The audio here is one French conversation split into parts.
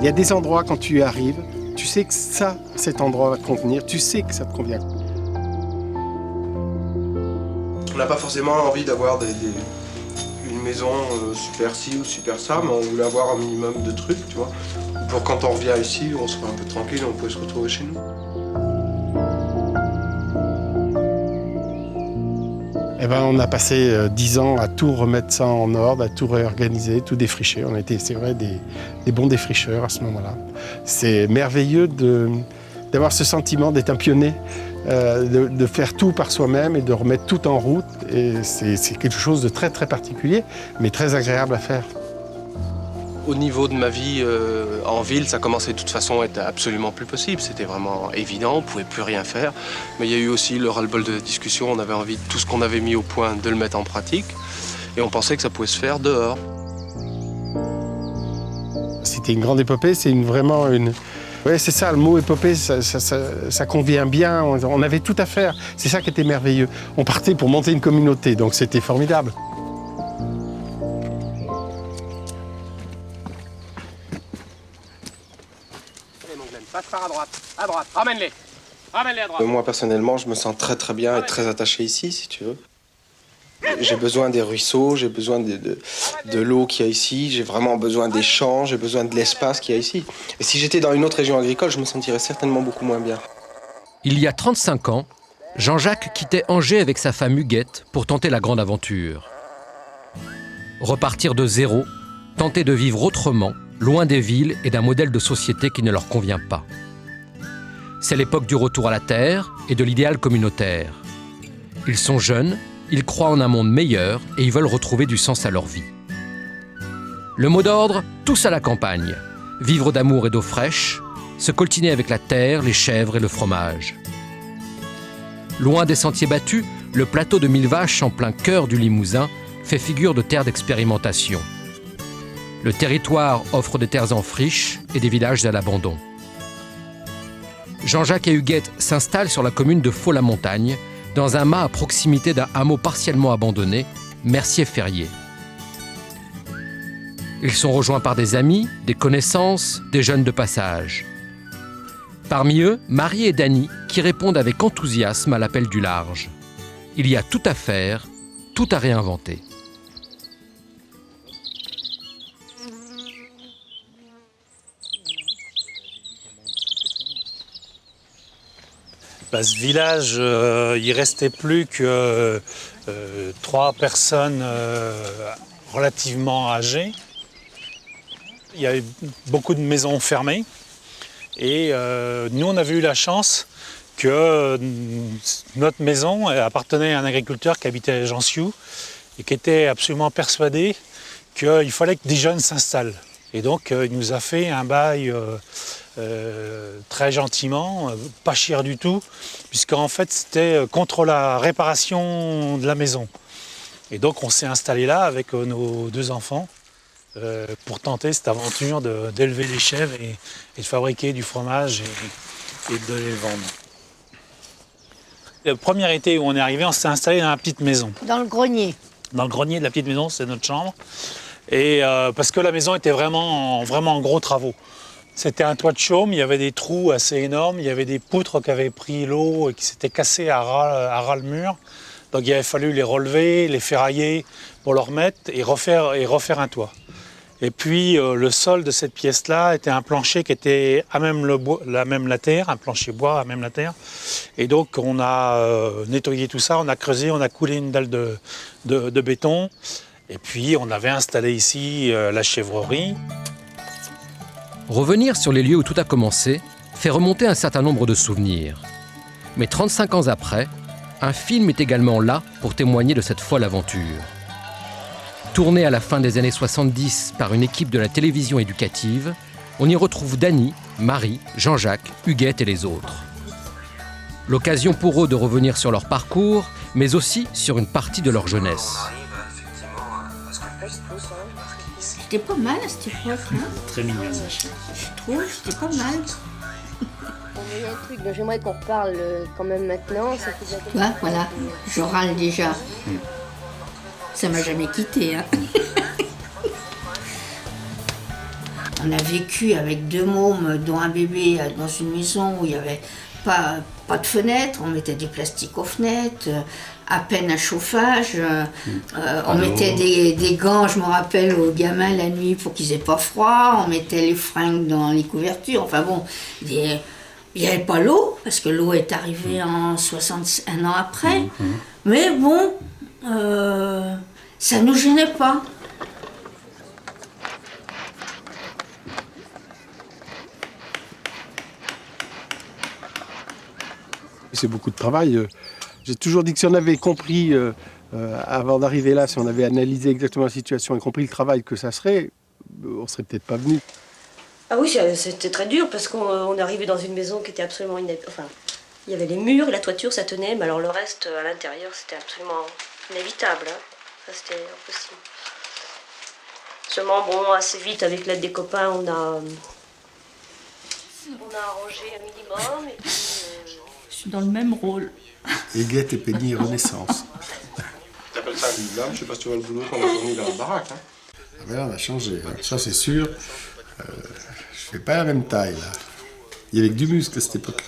Il y a des endroits, quand tu y arrives, tu sais que ça, cet endroit va te convenir, tu sais que ça te convient. On n'a pas forcément envie d'avoir une maison super ci ou super ça, mais on voulait avoir un minimum de trucs, tu vois. Pour quand on revient ici, on soit un peu tranquille, on peut se retrouver chez nous. Eh ben, on a passé 10 ans à tout remettre ça en ordre, à tout réorganiser, tout défricher. On était, c'est vrai, des bons défricheurs à ce moment-là. C'est merveilleux d'avoir ce sentiment d'être un pionnier, de faire tout par soi-même et de remettre tout en route. Et c'est quelque chose de très très particulier, mais très agréable à faire. Au niveau de ma vie en ville, ça commençait de toute façon à être absolument plus possible. C'était vraiment évident, on ne pouvait plus rien faire. Mais il y a eu aussi le ras-le-bol de la discussion. On avait envie de tout ce qu'on avait mis au point de le mettre en pratique. Et on pensait que ça pouvait se faire dehors. C'était une grande épopée, c'est vraiment une... Oui, c'est ça, le mot épopée, ça convient bien. On avait tout à faire. C'est ça qui était merveilleux. On partait pour monter une communauté, donc c'était formidable. Passe par à droite, ramène-les à droite. Moi personnellement, je me sens très très bien et très attaché ici, si tu veux. J'ai besoin des ruisseaux, j'ai besoin de l'eau qu'il y a ici, j'ai vraiment besoin des champs, j'ai besoin de l'espace qu'il y a ici. Et si j'étais dans une autre région agricole, je me sentirais certainement beaucoup moins bien. Il y a 35 ans, Jean-Jacques quittait Angers avec sa femme Huguette pour tenter la grande aventure. Repartir de zéro, tenter de vivre autrement, loin des villes et d'un modèle de société qui ne leur convient pas. C'est l'époque du retour à la terre et de l'idéal communautaire. Ils sont jeunes, ils croient en un monde meilleur et ils veulent retrouver du sens à leur vie. Le mot d'ordre, tous à la campagne. Vivre d'amour et d'eau fraîche, se coltiner avec la terre, les chèvres et le fromage. Loin des sentiers battus, le plateau de Millevaches en plein cœur du Limousin fait figure de terre d'expérimentation. Le territoire offre des terres en friche et des villages à l'abandon. Jean-Jacques et Huguette s'installent sur la commune de Faux-la-Montagne, dans un mas à proximité d'un hameau partiellement abandonné, Mercier-Ferrier. Ils sont rejoints par des amis, des connaissances, des jeunes de passage. Parmi eux, Marie et Dany, qui répondent avec enthousiasme à l'appel du large. Il y a tout à faire, tout à réinventer. Ce village, il ne restait plus que 3 personnes relativement âgées. Il y avait beaucoup de maisons fermées. Et nous, on avait eu la chance que notre maison appartenait à un agriculteur qui habitait à Jansiou et qui était absolument persuadé qu'il fallait que des jeunes s'installent. Et donc, il nous a fait un bail très gentiment, pas cher du tout, puisqu'en fait, c'était contre la réparation de la maison. Et donc, on s'est installé là avec nos 2 enfants pour tenter cette aventure d'élever les chèvres et de fabriquer du fromage et de les vendre. Le premier été où on est arrivé, on s'est installé dans la petite maison. Dans le grenier. Dans le grenier de la petite maison, c'est notre chambre. Et parce que la maison était vraiment en gros travaux. C'était un toit de chaume, il y avait des trous assez énormes, il y avait des poutres qui avaient pris l'eau et qui s'étaient cassées à ras le mur. Donc il avait fallu les relever, les ferrailler pour le remettre et refaire un toit. Et puis le sol de cette pièce-là était un plancher qui était à même la terre, un plancher bois à même la terre. Et donc on a nettoyé tout ça, on a creusé, on a coulé une dalle de béton. Et puis on avait installé ici la chèvrerie. Revenir sur les lieux où tout a commencé fait remonter un certain nombre de souvenirs. Mais 35 ans après, un film est également là pour témoigner de cette folle aventure. Tourné à la fin des années 70 par une équipe de la télévision éducative, on y retrouve Dany, Marie, Jean-Jacques, Huguette et les autres. L'occasion pour eux de revenir sur leur parcours, mais aussi sur une partie de leur jeunesse. C'était pas mal à cette époque, hein. Très mignon. Je trouve, c'était pas mal. Il y a un truc dont j'aimerais qu'on reparle quand même maintenant. Tu vois, voilà, je râle déjà. Ça m'a jamais quitté, hein. On a vécu avec 2 mômes, dont un bébé, dans une maison où il n'y avait pas de fenêtre. On mettait du plastique aux fenêtres, à peine un chauffage. On mettait des gants, je me rappelle, aux gamins la nuit pour qu'ils aient pas froid. On mettait les fringues dans les couvertures. Enfin bon, il n'y avait pas l'eau, parce que l'eau est arrivée en 61 ans après. Mais bon, ça ne nous gênait pas. C'est beaucoup de travail. J'ai toujours dit que si on avait compris, avant d'arriver là, si on avait analysé exactement la situation et compris le travail que ça serait, on serait peut-être pas venu. Ah oui, c'était très dur parce qu'on est arrivé dans une maison qui était absolument Enfin, il y avait les murs, la toiture, ça tenait, mais alors le reste à l'intérieur, c'était absolument inévitable. Hein. Ça, c'était impossible. Seulement, bon, assez vite, avec l'aide des copains, on a arrangé un minimum. Et puis, Je suis dans le même rôle. Huguette et Penny Renaissance. T'appelles ça une blâme? Je sais pas si tu vois le boulot qu'on a fourni dans la baraque. Hein. Ah ben là, on a changé, hein. Ça c'est sûr. Je fais pas la même taille là. Il y avait que du muscle à cette époque.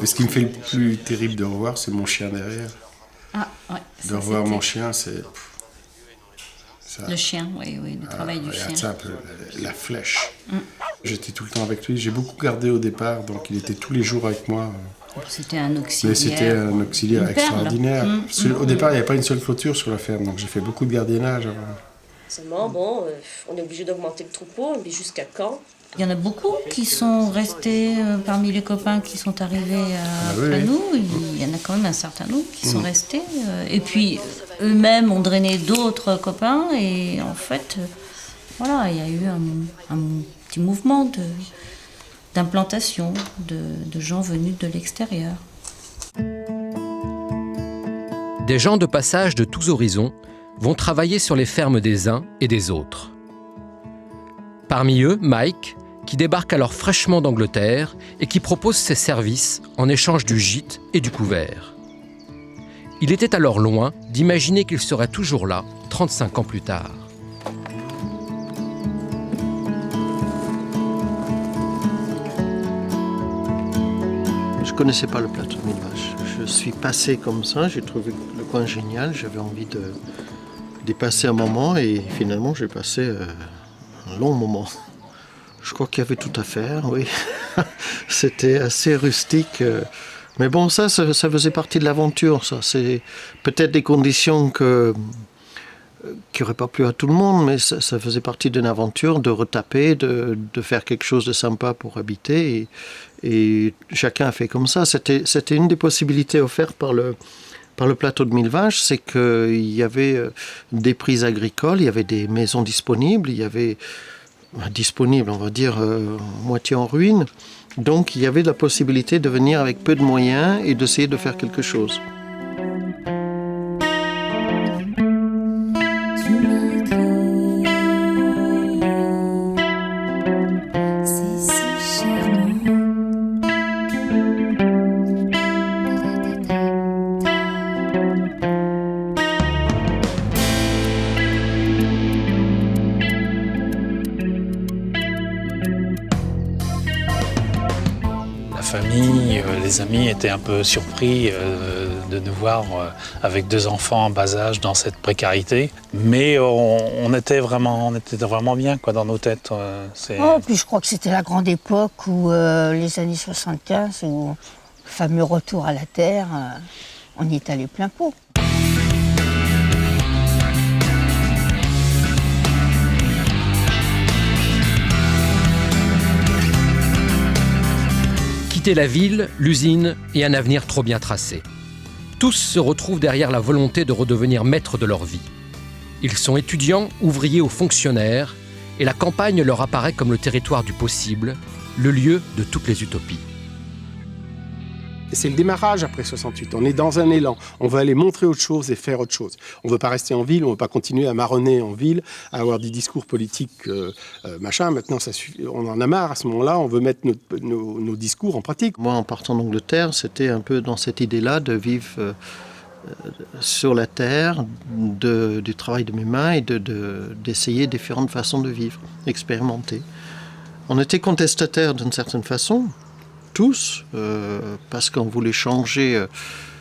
Mais ce qui me fait le plus terrible de revoir, c'est mon chien derrière. Ah, ouais, de revoir mon chien, c'est... Ça, le chien, oui, le travail du chien. C'est un peu la flèche. J'étais tout le temps avec lui. J'ai beaucoup gardé au départ, donc il était tous les jours avec moi. C'était un auxiliaire. Mais c'était un auxiliaire extraordinaire. Au départ, il n'y avait pas une seule clôture sur la ferme, donc j'ai fait beaucoup de gardiennage avant. seulement, bon, on est obligé d'augmenter le troupeau, mais jusqu'à quand? Il y en a beaucoup qui sont restés parmi les copains qui sont arrivés après nous. Il y en a quand même un certain nombre qui sont restés. Et puis, eux-mêmes ont drainé d'autres copains. Et en fait, voilà, il y a eu un petit mouvement d'implantation de gens venus de l'extérieur. Des gens de passage de tous horizons vont travailler sur les fermes des uns et des autres. Parmi eux, Mike, qui débarque alors fraîchement d'Angleterre et qui propose ses services en échange du gîte et du couvert. Il était alors loin d'imaginer qu'il serait toujours là, 35 ans plus tard. Je ne connaissais pas le plateau de Mille Vaches. Je suis passé comme ça, j'ai trouvé le coin génial, j'avais envie d'y passer un moment et finalement j'ai passé un long moment. Je crois qu'il y avait tout à faire, oui. C'était assez rustique. Mais bon, ça faisait partie de l'aventure. Ça. C'est peut-être des conditions qui n'auraient pas plu à tout le monde, mais ça faisait partie d'une aventure de retaper, de faire quelque chose de sympa pour habiter. Et chacun a fait comme ça. C'était une des possibilités offertes par le plateau de Mille Vaches, c'est qu'il y avait des prises agricoles, il y avait des maisons disponibles, il y avait... disponible, on va dire, moitié en ruine. Donc il y avait la possibilité de venir avec peu de moyens et d'essayer de faire quelque chose. Les amis étaient un peu surpris de nous voir avec 2 enfants en bas âge dans cette précarité. Mais on était vraiment bien quoi, dans nos têtes. Puis je crois que c'était la grande époque où les années 75, où le fameux retour à la terre, on y est allé plein pot. Quitter la ville, l'usine et un avenir trop bien tracé. Tous se retrouvent derrière la volonté de redevenir maîtres de leur vie. Ils sont étudiants, ouvriers ou fonctionnaires, et la campagne leur apparaît comme le territoire du possible, le lieu de toutes les utopies. Et c'est le démarrage après 68. On est dans un élan. On veut aller montrer autre chose et faire autre chose. On ne veut pas rester en ville, on ne veut pas continuer à marronner en ville, à avoir des discours politiques, machin. Maintenant, ça suffit. On en a marre à ce moment-là. On veut mettre nos discours en pratique. Moi, en partant d'Angleterre, c'était un peu dans cette idée-là de vivre sur la terre, du travail de mes mains et d'essayer différentes façons de vivre, expérimenter. On était contestataires d'une certaine façon, tous, parce qu'on voulait changer,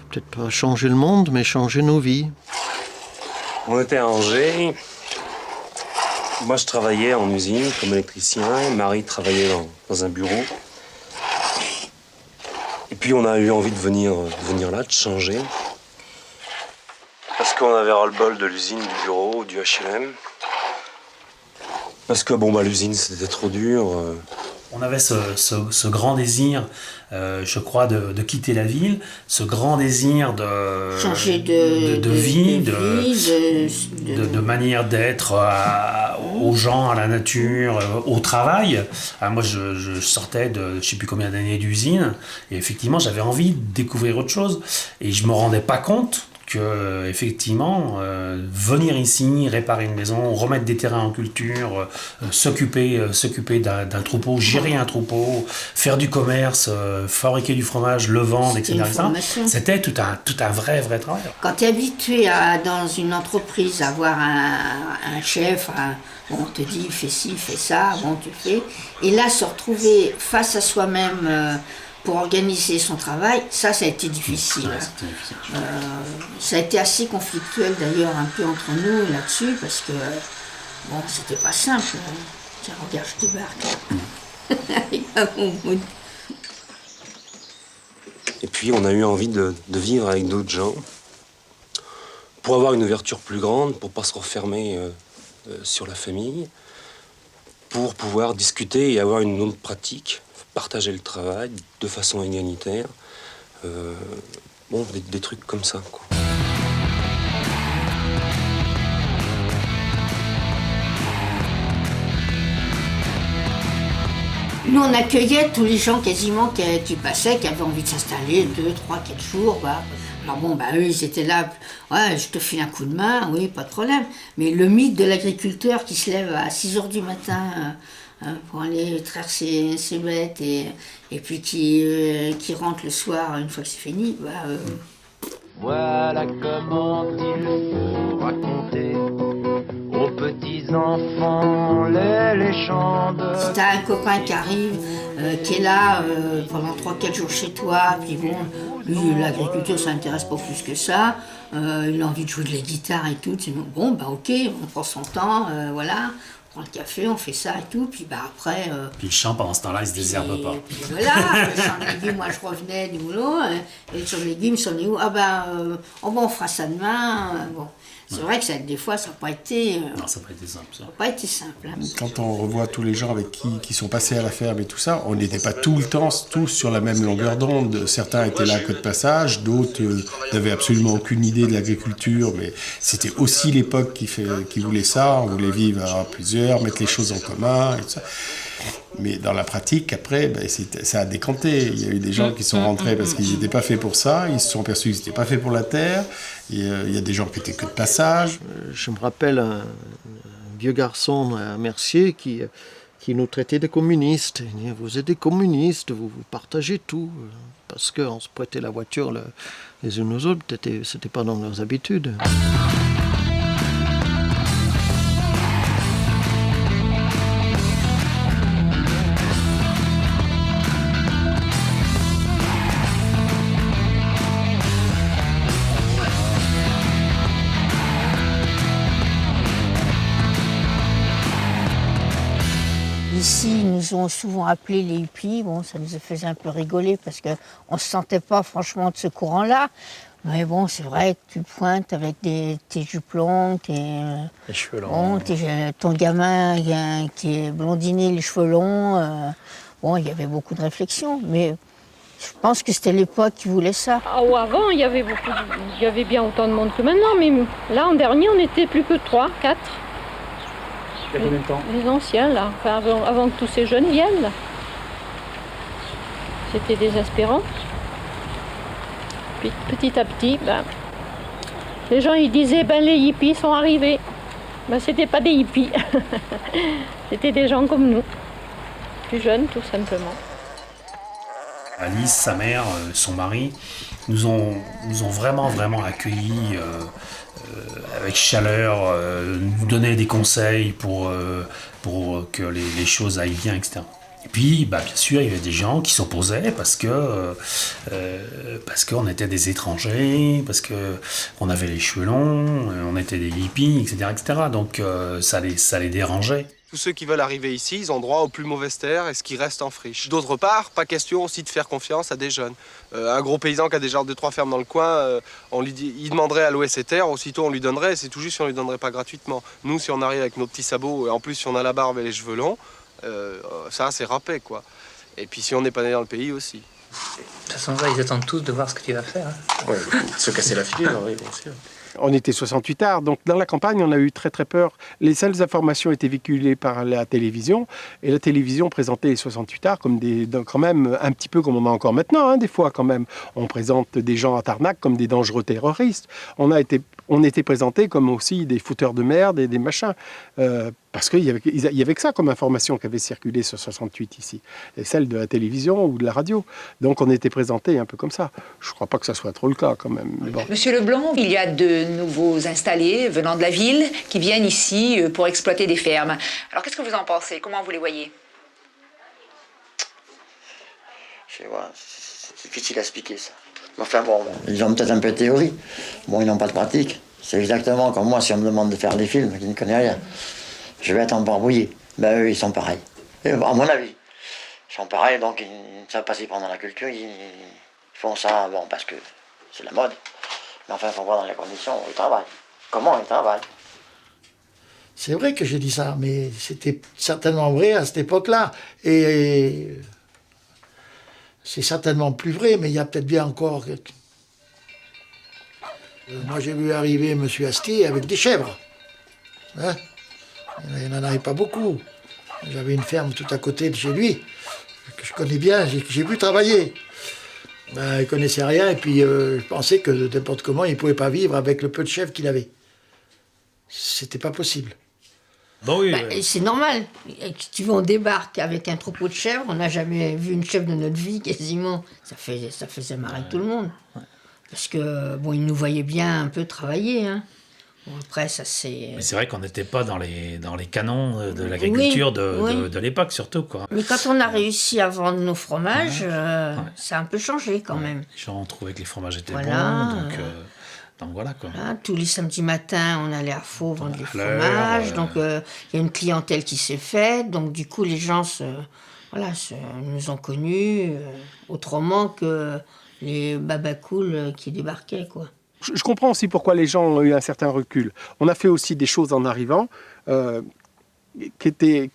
peut-être pas changer le monde, mais changer nos vies. On était à Angers. Moi, je travaillais en usine comme électricien. Marie travaillait dans un bureau. Et puis, on a eu envie de venir là, de changer. Parce qu'on avait ras-le-bol de l'usine, du bureau, du HLM. Parce que l'usine, c'était trop dur. On avait ce grand désir, je crois, de quitter la ville, ce grand désir de changer de vie, de manière d'être aux gens, à la nature, au travail. Moi, je sortais de je ne sais plus combien d'années d'usine, et effectivement, j'avais envie de découvrir autre chose. Et je ne me rendais pas compte que, effectivement, venir ici, réparer une maison, remettre des terrains en culture, s'occuper d'un troupeau, gérer un troupeau, faire du commerce, fabriquer du fromage, le vendre, etc. C'était tout un vrai travail. Quand tu es habitué dans une entreprise à avoir un chef, on te dit fais ci, fais ça, tu fais. Et là, se retrouver face à soi-même pour organiser son travail, ça a été difficile. Ça a été assez conflictuel d'ailleurs un peu entre nous là-dessus, parce que c'était pas simple. Tiens, regarde, je débarque. Et puis on a eu envie de vivre avec d'autres gens, pour avoir une ouverture plus grande, pour pas se refermer sur la famille, pour pouvoir discuter et avoir une autre pratique, partager le travail de façon égalitaire, des trucs comme ça, quoi. Nous, on accueillait tous les gens quasiment qui passaient, qui avaient envie de s'installer 2, 3, 4 jours. Alors eux, ils étaient là, ouais, je te file un coup de main, oui, pas de problème. Mais le mythe de l'agriculteur qui se lève à 6h du matin pour aller traire ses bêtes et puis qui rentre le soir une fois que c'est fini, Voilà comment il faut raconter aux petits-enfants les légendes. Si t'as un copain qui arrive, qui est là pendant 3-4 jours chez toi, puis lui, l'agriculture, ça l'intéresse pas plus que ça, il a envie de jouer de la guitare et tout, c'est ok, on prend son temps, voilà. On prend le café, on fait ça et tout, puis après... Puis le champ, pendant ce temps-là, il se désherbe pas. Puis voilà, le champ de légumes, moi je revenais du boulot, et le champ de légumes, ils sont où? On fera ça demain, C'est vrai que des fois, ça n'a pas été... non, ça n'a pas été simple, ça. Ça n'a pas été simple. Quand on revoit tous les gens avec qui sont passés à la ferme et tout ça, on n'était pas tout le temps tous sur la même longueur d'onde. Certains étaient là que de passage, d'autres n'avaient absolument aucune idée de l'agriculture, mais c'était aussi l'époque qui voulait ça. On voulait vivre à plusieurs, mettre les choses en commun et tout ça. Mais dans la pratique, après, ça a décanté. Il y a eu des gens qui sont rentrés parce qu'ils n'étaient pas faits pour ça. Ils se sont aperçus qu'ils n'étaient pas faits pour la terre. Il y a des gens qui étaient que de passage. Je me rappelle un vieux garçon à Mercier qui nous traitait de communistes. Il dit, vous êtes des communistes, vous partagez tout. Parce qu'on se prêtait la voiture les unes aux autres. C'était pas dans leurs habitudes. Ici, ils nous ont souvent appelés les hippies. Ça nous faisait un peu rigoler parce qu'on ne se sentait pas franchement de ce courant-là. Mais c'est vrai que tu pointes avec tes jupes longues, les cheveux longs. Ton gamin qui est blondiné, les cheveux longs. Il y avait beaucoup de réflexion, mais je pense que c'était l'époque qui voulait ça. Avant, il y avait bien autant de monde que maintenant, mais là, en dernier, on n'était plus que 3, 4. Il y a combien de temps? Les anciens, là, avant que tous ces jeunes viennent. Là. C'était désespérant. Puis petit à petit, les gens ils disaient les hippies sont arrivés. C'était pas des hippies. C'était des gens comme nous, plus jeunes tout simplement. Alice, sa mère, son mari, nous ont vraiment accueillis avec chaleur, nous donnaient des conseils pour que les choses aillent bien, etc. Et puis, bien sûr, il y avait des gens qui s'opposaient parce qu'on était des étrangers, parce qu'on avait les cheveux longs, on était des hippies, etc. Donc ça les dérangeait. Tous ceux qui veulent arriver ici, ils ont droit aux plus mauvaises terres et ce qui reste en friche. D'autre part, pas question aussi de faire confiance à des jeunes. Un gros paysan qui a déjà 2-3 fermes dans le coin, il demanderait à louer ses terres, aussitôt on lui donnerait, c'est tout juste si on lui donnerait pas gratuitement. Nous, si on arrive avec nos petits sabots, et en plus si on a la barbe et les cheveux longs, ça c'est râpé, quoi. Et puis si on n'est pas né dans le pays aussi. De toute façon, ils attendent tous de voir ce que tu vas faire. Hein. Ouais, se casser la figure, oui, bien sûr. On était 68 arts, donc dans la campagne, on a eu très très peur. Les seules informations étaient véhiculées par la télévision, et la télévision présentait les 68 arts comme quand même un petit peu comme on a encore maintenant, hein, des fois quand même. On présente des gens à Tarnac comme des dangereux terroristes. On était présentés comme aussi des fouteurs de merde et des machins. Parce qu'il y avait que ça comme information qui avait circulé sur 68 ici, et celle de la télévision ou de la radio. Donc on était présentés un peu comme ça. Je ne crois pas que ça soit trop le cas quand même. Mais bon. Monsieur Leblanc, il y a de nouveaux installés venant de la ville qui viennent ici pour exploiter des fermes. Alors qu'est-ce que vous en pensez? Comment vous les voyez? Je sais pas, c'est difficile à expliquer ça. Enfin bon, ils ont peut-être un peu de théorie. Bon, ils n'ont pas de pratique. C'est exactement comme moi, si on me demande de faire des films, qui ne connaît rien. Je vais être embarbouillé. Ben eux, ils sont pareils. Et, à mon avis, ils sont pareils, donc ils ne savent pas s'y prendre dans la culture. Ils font ça, bon, parce que c'est la mode. Mais enfin, il faut voir dans les conditions où ils travaillent. Comment ils travaillent. C'est vrai que j'ai dit ça, mais c'était certainement vrai à cette époque-là. Et c'est certainement plus vrai, mais il y a peut-être bien encore... Moi, j'ai vu arriver M. Astier avec des chèvres. Hein? Il n'en avait pas beaucoup. J'avais une ferme tout à côté de chez lui, que je connais bien, j'ai pu travailler. Il ne connaissait rien, et puis je pensais que n'importe comment, il ne pouvait pas vivre avec le peu de chèvres qu'il avait. C'était pas possible. Bon, oui, c'est normal. Si tu veux, on débarque avec un troupeau de chèvres, on n'a jamais vu une chèvre de notre vie, quasiment. Ça faisait marrer tout le monde. Parce que, bon, ils nous voyaient bien un peu travailler, hein. Bon, après, ça c'est... Mais c'est vrai qu'on n'était pas dans les canons de l'agriculture de l'époque, surtout, quoi. Mais quand on a réussi à vendre nos fromages, ça a un peu changé, quand même. Les gens ont trouvé que les fromages étaient bons, donc voilà, quoi. Voilà, tous les samedis matins, on allait à Faux vendre les fromages, donc il y a une clientèle qui s'est faite, donc du coup, les gens nous ont connus autrement que les babacools qui débarquaient, quoi. Je comprends aussi pourquoi les gens ont eu un certain recul. On a fait aussi des choses en arrivant qui étaient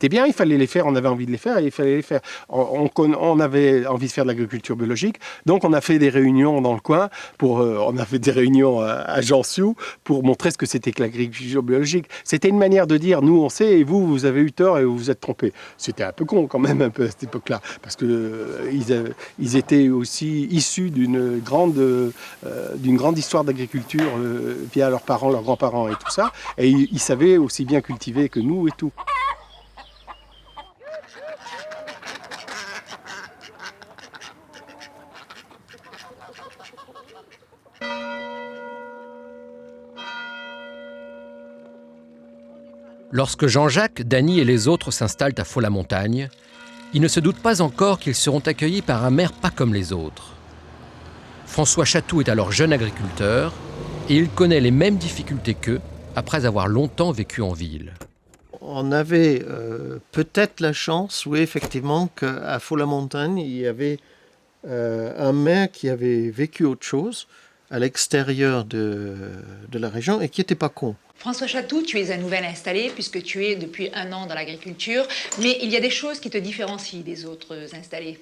bien, il fallait les faire, on avait envie de les faire et il fallait les faire. On avait envie de faire de l'agriculture biologique, donc on a fait des réunions dans le coin, on a fait des réunions à Jansiou pour montrer ce que c'était que l'agriculture biologique. C'était une manière de dire, nous on sait et vous avez eu tort et vous vous êtes trompés. C'était un peu con quand même, un peu à cette époque-là, parce qu'ils étaient aussi issus d'une grande histoire d'agriculture via leurs parents, leurs grands-parents et tout ça, et ils savaient aussi bien cultiver que nous et tout. Lorsque Jean-Jacques, Dany et les autres s'installent à Faux-la-Montagne, ils ne se doutent pas encore qu'ils seront accueillis par un maire pas comme les autres. François Chatou est alors jeune agriculteur et il connaît les mêmes difficultés qu'eux après avoir longtemps vécu en ville. On avait peut-être la chance, oui, effectivement, qu'à Faux-la-Montagne, il y avait un maire qui avait vécu autre chose à l'extérieur de la région et qui n'était pas con. François Chatou, tu es un nouvel installé puisque tu es depuis 1 an dans l'agriculture, mais il y a des choses qui te différencient des autres installés.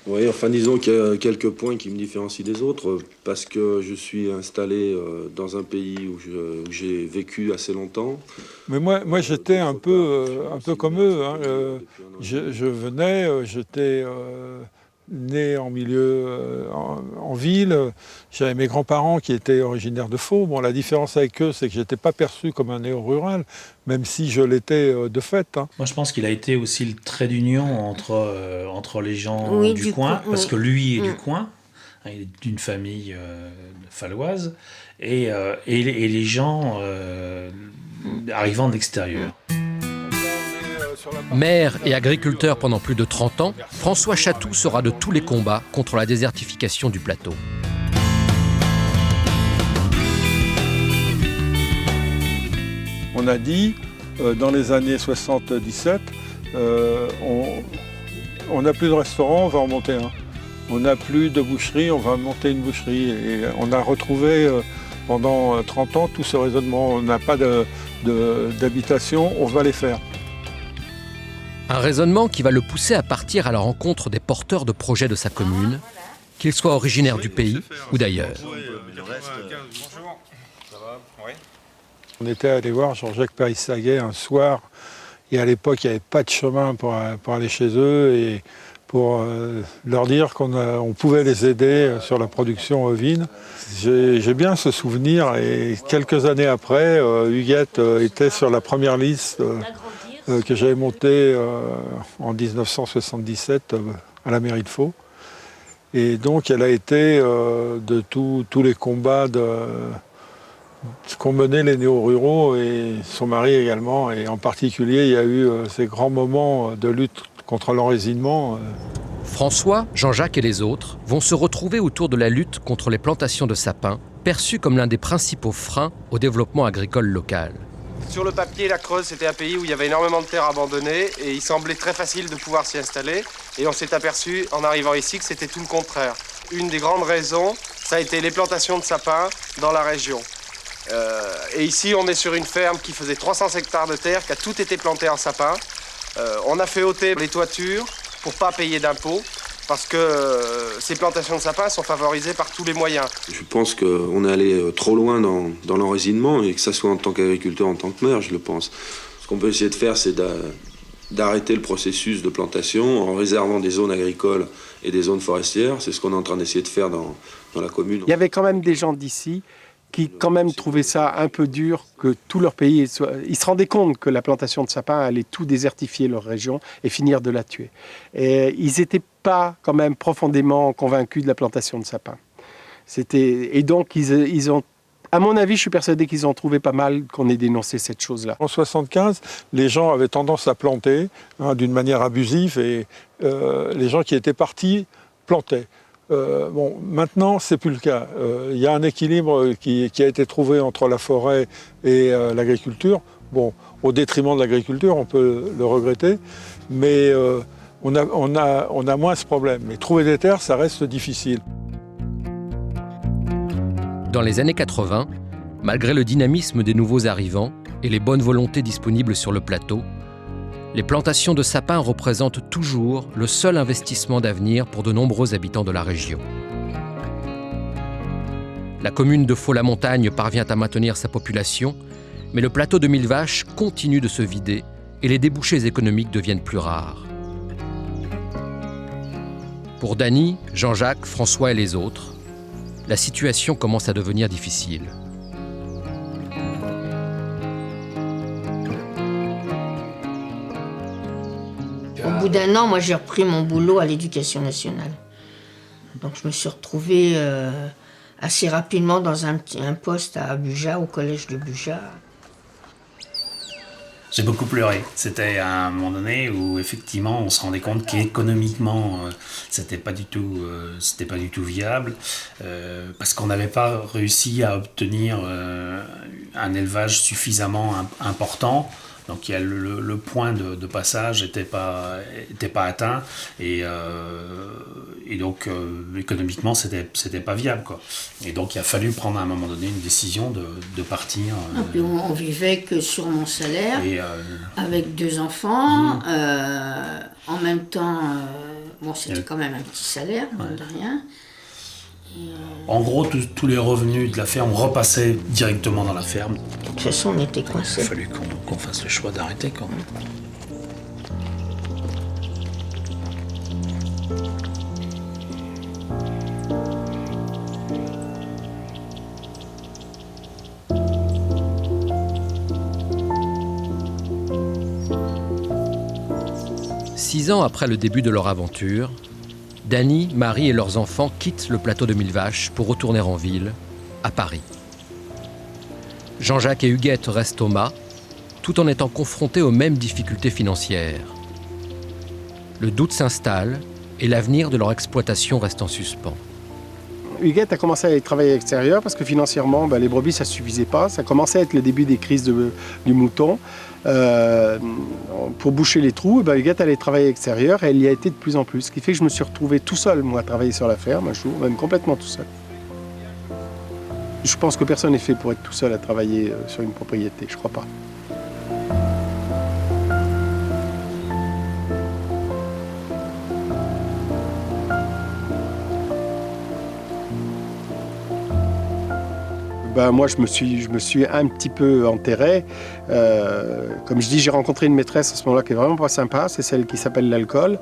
Oui, enfin disons qu'il y a quelques points qui me différencient des autres, parce que je suis installé dans un pays où j'ai vécu assez longtemps. Mais moi j'étais un peu comme eux. Hein. Je venais, j'étais né en milieu en ville. J'avais mes grands-parents qui étaient originaires de Faux. Bon, la différence avec eux, c'est que je n'étais pas perçu comme un néo-rural, même si je l'étais de fait. Hein. Moi, je pense qu'il a été aussi le trait d'union entre les gens du coin, parce que lui est du coin, hein, il est d'une famille falloise, et les gens arrivant de l'extérieur. Maire et agriculteur pendant plus de 30 ans, François Chatou sera de tous les combats contre la désertification du plateau. On a dit, dans les années 77, on n'a plus de restaurant, on va en monter un. On n'a plus de boucherie, on va monter une boucherie. Et on a retrouvé pendant 30 ans tout ce raisonnement. On n'a pas d'habitation, on va les faire. Un raisonnement qui va le pousser à partir à la rencontre des porteurs de projets de sa commune, qu'ils soient originaires du pays ou d'ailleurs. On était allé voir Jean-Jacques Périssaguet un soir, et à l'époque il n'y avait pas de chemin pour aller chez eux, et pour leur dire qu'on pouvait les aider sur la production ovine. J'ai bien ce souvenir, et quelques années après, Huguette était sur la première liste que j'avais montée en 1977 à la mairie de Faux. Et donc elle a été de tous les combats qu'ont mené les néo-ruraux, et son mari également. Et en particulier, il y a eu ces grands moments de lutte contre l'enracinement. François, Jean-Jacques et les autres vont se retrouver autour de la lutte contre les plantations de sapins, perçues comme l'un des principaux freins au développement agricole local. Sur le papier, la Creuse, c'était un pays où il y avait énormément de terres abandonnées et il semblait très facile de pouvoir s'y installer. Et on s'est aperçu, en arrivant ici, que c'était tout le contraire. Une des grandes raisons, ça a été les plantations de sapins dans la région. Et ici, on est sur une ferme qui faisait 300 hectares de terre, qui a tout été planté en sapin. On a fait ôter les toitures pour ne pas payer d'impôts, parce que ces plantations de sapins sont favorisées par tous les moyens. Je pense qu'on est allé trop loin dans l'enracinement, et que ça soit en tant qu'agriculteur, en tant que maire, je le pense. Ce qu'on peut essayer de faire, c'est d'arrêter le processus de plantation en réservant des zones agricoles et des zones forestières. C'est ce qu'on est en train d'essayer de faire dans la commune. Il y avait quand même des gens d'ici qui quand même trouvaient ça un peu dur que tout leur pays soit... Ils se rendaient compte que la plantation de sapins allait tout désertifier leur région et finir de la tuer. Et ils n'étaient pas quand même profondément convaincus de la plantation de sapins. Et donc ils ont... À mon avis, je suis persuadé qu'ils ont trouvé pas mal qu'on ait dénoncé cette chose-là. En 1975, les gens avaient tendance à planter d'une manière abusive, et les gens qui étaient partis plantaient. Bon, maintenant, c'est plus le cas. Il y a un équilibre qui a été trouvé entre la forêt et l'agriculture. Bon, au détriment de l'agriculture, on peut le regretter, mais on a moins ce problème. Mais trouver des terres, ça reste difficile. Dans les années 80, malgré le dynamisme des nouveaux arrivants et les bonnes volontés disponibles sur le plateau, les plantations de sapins représentent toujours le seul investissement d'avenir pour de nombreux habitants de la région. La commune de Faux-la-Montagne parvient à maintenir sa population, mais le plateau de Millevaches continue de se vider et les débouchés économiques deviennent plus rares. Pour Dany, Jean-Jacques, François et les autres, la situation commence à devenir difficile. Au bout d'un an, moi j'ai repris mon boulot à l'Éducation nationale. Donc je me suis retrouvée assez rapidement dans un poste à Buja, au collège de Buja. J'ai beaucoup pleuré. C'était à un moment donné où effectivement on se rendait compte qu'économiquement c'était pas du tout viable, parce qu'on n'avait pas réussi à obtenir un élevage suffisamment important. Donc il y a le point de passage n'était pas atteint, et donc économiquement c'était pas viable, quoi. Et donc il a fallu prendre à un moment donné une décision de partir. On vivait que sur mon salaire, avec 2 enfants, en même temps, bon c'était quand même un petit salaire, de rien. En gros, tous les revenus de la ferme repassaient directement dans la ferme. De toute façon, on était coincés. Il a fallu qu'on fasse le choix d'arrêter, quand même. 6 ans après le début de leur aventure, Dany, Marie et leurs enfants quittent le plateau de Millevaches pour retourner en ville, à Paris. Jean-Jacques et Huguette restent au mât, tout en étant confrontés aux mêmes difficultés financières. Le doute s'installe et l'avenir de leur exploitation reste en suspens. Huguette a commencé à aller travailler à l'extérieur parce que financièrement, les brebis, ça ne suffisait pas. Ça commençait à être le début des crises du mouton. Pour boucher les trous, Huguette allait travailler à l'extérieur et elle y a été de plus en plus. Ce qui fait que je me suis retrouvé tout seul, moi, à travailler sur la ferme un jour, même complètement tout seul. Je pense que personne n'est fait pour être tout seul à travailler sur une propriété, je crois pas. Moi, je me suis un petit peu enterré. Comme je dis, j'ai rencontré une maîtresse à ce moment-là qui est vraiment pas sympa, c'est celle qui s'appelle l'alcool.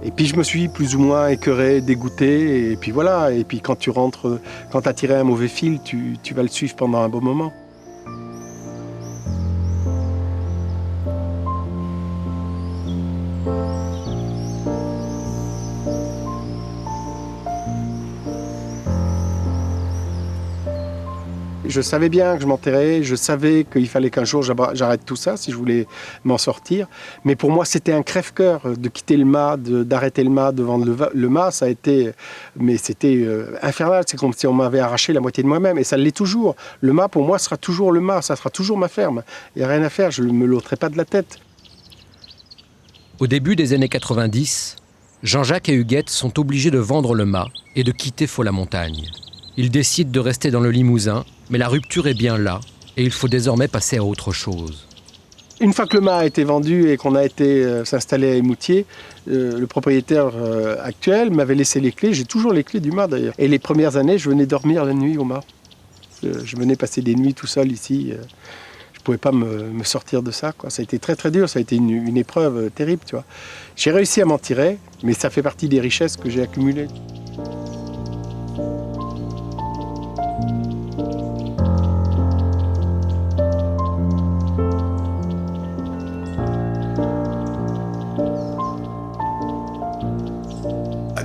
Et puis je me suis plus ou moins écœuré, dégoûté, et puis voilà. Et puis quand tu rentres, quand tu as tiré un mauvais fil, tu vas le suivre pendant un bon moment. Je savais bien que je m'enterrais, je savais qu'il fallait qu'un jour j'arrête tout ça si je voulais m'en sortir. Mais pour moi, c'était un crève-cœur de quitter le mât, d'arrêter le mât, de vendre le mât. Ça a été, mais c'était infernal. C'est comme si on m'avait arraché la moitié de moi-même. Et ça l'est toujours. Le mât, pour moi, sera toujours le mât. Ça sera toujours ma ferme. Il n'y a rien à faire. Je ne me l'ôterai pas de la tête. Au début des années 90, Jean-Jacques et Huguette sont obligés de vendre le mât et de quitter Faux-la-Montagne. Ils décident de rester dans le Limousin, mais la rupture est bien là et il faut désormais passer à autre chose. Une fois que le mât a été vendu et qu'on a été s'installer à Émoutier, le propriétaire actuel m'avait laissé les clés. J'ai toujours les clés du mât d'ailleurs. Et les premières années, je venais dormir la nuit au mât. Je venais passer des nuits tout seul ici. Je ne pouvais pas me sortir de ça, quoi. Ça a été très très dur, ça a été une épreuve terrible, tu vois. J'ai réussi à m'en tirer, mais ça fait partie des richesses que j'ai accumulées.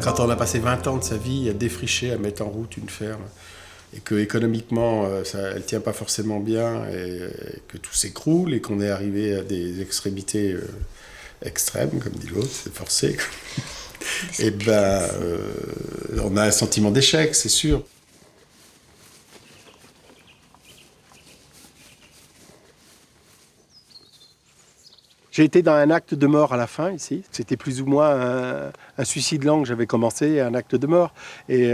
Quand on a passé 20 ans de sa vie à défricher, à mettre en route une ferme, et que économiquement, elle ne tient pas forcément bien, et que tout s'écroule, et qu'on est arrivé à des extrémités extrêmes, comme dit l'autre, c'est forcé, et on a un sentiment d'échec, c'est sûr. J'ai été dans un acte de mort à la fin, ici. C'était plus ou moins un suicide lent que j'avais commencé, un acte de mort. Et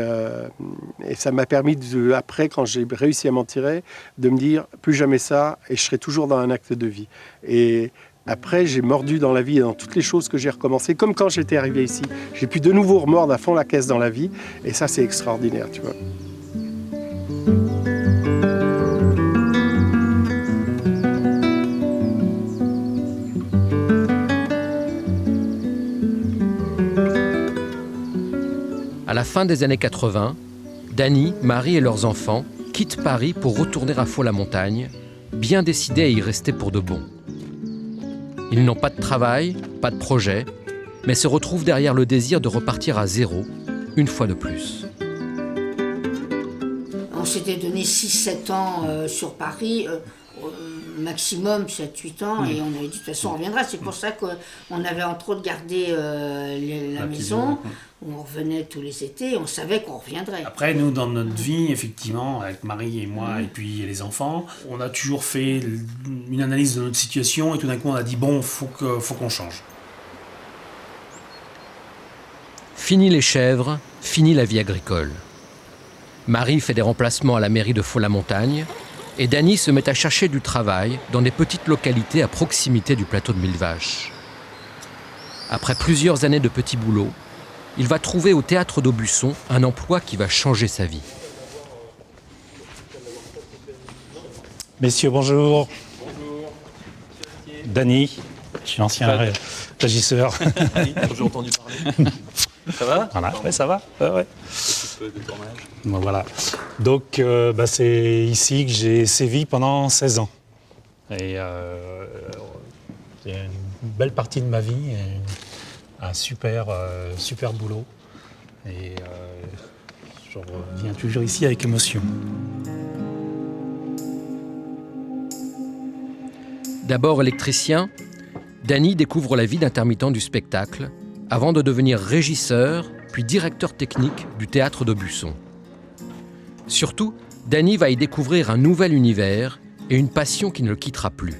ça m'a permis, après, quand j'ai réussi à m'en tirer, de me dire plus jamais ça, et je serai toujours dans un acte de vie. Et après, j'ai mordu dans la vie et dans toutes les choses que j'ai recommencé, comme quand j'étais arrivé ici. J'ai pu de nouveau remordre à fond la caisse dans la vie, et ça, c'est extraordinaire, tu vois. À la fin des années 80, Dany, Marie et leurs enfants quittent Paris pour retourner à Faux-la-Montagne, bien décidés à y rester pour de bon. Ils n'ont pas de travail, pas de projet, mais se retrouvent derrière le désir de repartir à zéro, une fois de plus. On s'était donné 6-7 ans sur Paris, maximum 7-8 ans, et on avait dit de toute façon on reviendra. C'est pour ça qu'on avait entre autres gardé la maison, où on revenait tous les étés, on savait qu'on reviendrait. Après, nous, dans notre vie, effectivement, avec Marie et moi, et puis les enfants, on a toujours fait une analyse de notre situation, et tout d'un coup on a dit bon, faut qu'on change. Fini les chèvres, fini la vie agricole. Marie fait des remplacements à la mairie de Faux-la-Montagne, et Dany se met à chercher du travail dans des petites localités à proximité du plateau de Millevaches. Après plusieurs années de petits boulots, il va trouver au théâtre d'Aubusson un emploi qui va changer sa vie. Messieurs, bonjour. Bonjour. Dany, je suis ancien régisseur. J'ai entendu parler. Ça va? Voilà, ouais, ça va. Ouais. De tournage. Bon, voilà. Donc, c'est ici que j'ai sévi pendant 16 ans. Et c'est une belle partie de ma vie. un super boulot. Et je reviens toujours ici avec émotion. D'abord électricien, Danny découvre la vie d'intermittent du spectacle avant de devenir régisseur puis directeur technique du théâtre d'Aubusson. Surtout, Danny va y découvrir un nouvel univers et une passion qui ne le quittera plus.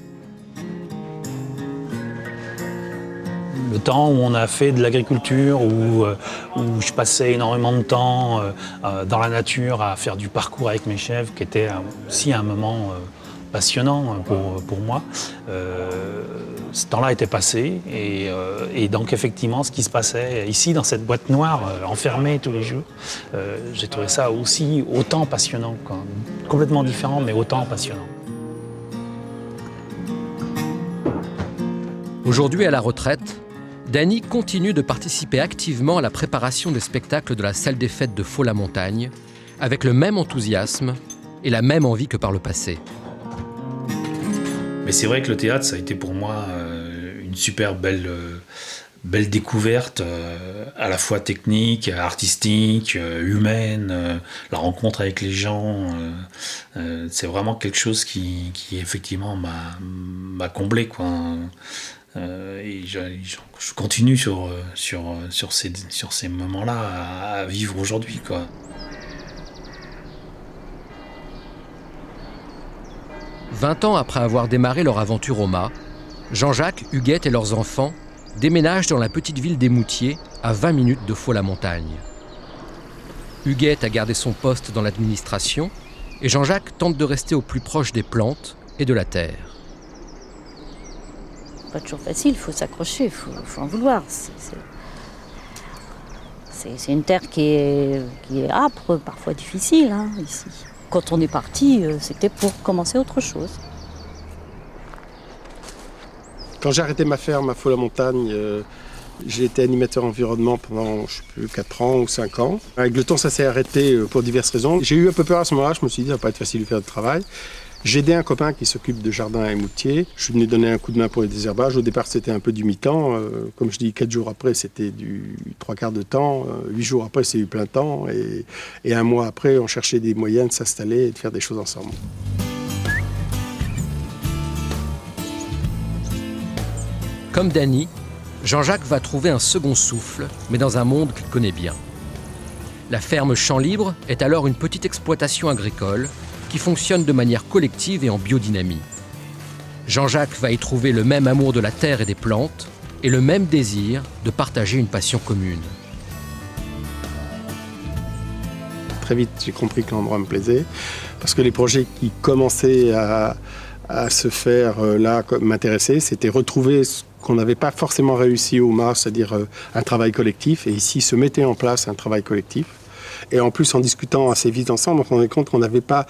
Le temps où on a fait de l'agriculture, où je passais énormément de temps dans la nature à faire du parcours avec mes chèvres, qui était aussi un moment passionnant pour moi. Ce temps-là était passé et donc effectivement ce qui se passait ici dans cette boîte noire, enfermée tous les jours, j'ai trouvé ça aussi autant passionnant, quoi. Complètement différent mais autant passionnant. Aujourd'hui à la retraite, Danny continue de participer activement à la préparation des spectacles de la salle des fêtes de Faux-la-Montagne, avec le même enthousiasme et la même envie que par le passé. Mais c'est vrai que le théâtre, ça a été pour moi une super belle découverte, à la fois technique, artistique, humaine, la rencontre avec les gens. C'est vraiment quelque chose qui effectivement m'a comblé, quoi. Et je continue sur ces moments-là à vivre aujourd'hui, quoi. « 20 ans après avoir démarré leur aventure au mât, Jean-Jacques, Huguette et leurs enfants déménagent dans la petite ville d'Émoutier, à 20 minutes de Faux-la-Montagne. Huguette a gardé son poste dans l'administration et Jean-Jacques tente de rester au plus proche des plantes et de la terre. Pas toujours facile, il faut s'accrocher, il faut en vouloir. C'est une terre qui est âpre, parfois difficile, hein, ici. Quand on est parti, c'était pour commencer autre chose. Quand j'ai arrêté ma ferme à Faux-la-Montagne, j'ai été animateur environnement pendant, je sais plus, 4 ans ou 5 ans. Avec le temps, ça s'est arrêté pour diverses raisons. J'ai eu un peu peur à ce moment-là, je me suis dit, ça va pas être facile de faire le travail. J'ai aidé un copain qui s'occupe de jardin à Émoutier. Je suis venu donner un coup de main pour les désherbages. Au départ, c'était un peu du mi-temps. Comme je dis, 4 jours après, c'était du 3/4 de temps. 8 jours après, c'est du plein temps. Et 1 mois après, on cherchait des moyens de s'installer et de faire des choses ensemble. Comme Danny, Jean-Jacques va trouver un second souffle, mais dans un monde qu'il connaît bien. La ferme Champ Libre est alors une petite exploitation agricole qui fonctionne de manière collective et en biodynamie. Jean-Jacques va y trouver le même amour de la terre et des plantes et le même désir de partager une passion commune. Très vite, j'ai compris que l'endroit me plaisait, parce que les projets qui commençaient à se faire là m'intéressaient. C'était retrouver ce qu'on n'avait pas forcément réussi au mât, c'est-à-dire un travail collectif. Et ici, se mettait en place un travail collectif. Et en plus, en discutant assez vite ensemble, on se rendait compte qu'on n'avait pas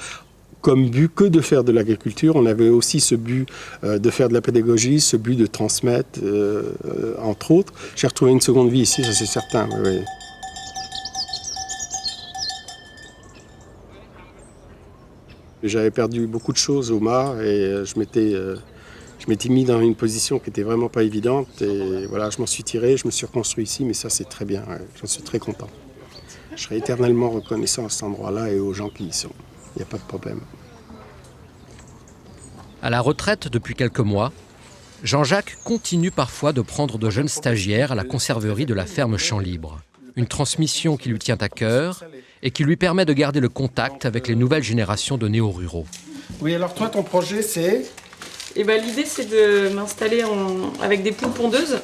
comme but que de faire de l'agriculture. On avait aussi ce but de faire de la pédagogie, ce but de transmettre, entre autres. J'ai retrouvé une seconde vie ici, ça c'est certain. Oui. J'avais perdu beaucoup de choses au mât et je m'étais mis dans une position qui n'était vraiment pas évidente. Et voilà, je m'en suis tiré, je me suis reconstruit ici, mais ça c'est très bien, ouais. J'en suis très content. Je serai éternellement reconnaissant à cet endroit-là et aux gens qui y sont. Il n'y a pas de problème. À la retraite depuis quelques mois, Jean-Jacques continue parfois de prendre de jeunes stagiaires à la conserverie de la ferme Champ Libre. Une transmission qui lui tient à cœur et qui lui permet de garder le contact avec les nouvelles générations de néo-ruraux. Oui, alors toi, ton projet, c'est ? L'idée, c'est de m'installer avec des poules pondeuses